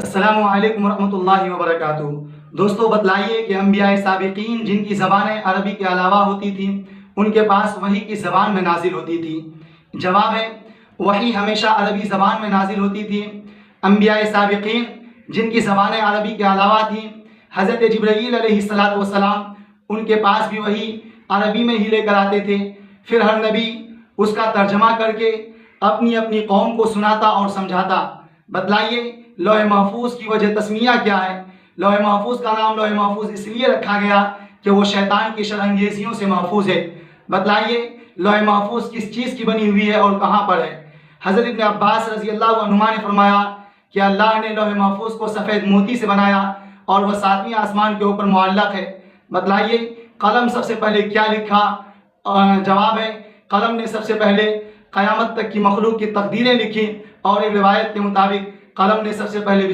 السلام علیکم ورحمۃ اللہ وبرکاتہ۔ دوستو بتلائیے کہ انبیاء سابقین جن کی زبانیں عربی کے علاوہ ہوتی تھیں ان کے پاس وحی کی زبان میں نازل ہوتی تھی۔ جواب ہے وحی ہمیشہ عربی زبان میں نازل ہوتی تھی۔ انبیاء سابقین جن کی زبانیں عربی کے علاوہ تھیں، حضرت جبرائیل علیہ السلام ان کے پاس بھی وحی عربی میں ہی لے کر آتے تھے۔ پھر ہر نبی اس کا ترجمہ کر کے اپنی اپنی قوم کو سناتا اور سمجھاتا۔ بتلائیے لوح محفوظ کی وجہ تسمیہ کیا ہے؟ لوح محفوظ کا نام لوح محفوظ اس لیے رکھا گیا کہ وہ شیطان کی شرانگیزیوں سے محفوظ ہے۔ بتلائیے لوح محفوظ کس چیز کی بنی ہوئی ہے اور کہاں پر ہے؟ حضرت ابن عباس رضی اللہ عنہما نے فرمایا کہ اللہ نے لوح محفوظ کو سفید موتی سے بنایا اور وہ 7ویں آسمان کے اوپر معلق ہے۔ بتلائیے قلم سب سے پہلے کیا لکھا؟ جواب ہے قلم نے سب سے پہلے قیامت تک کی مخلوق کی تقدیریں لکھی، اور ایک روایت کے مطابق قلم نے سب سے پہلے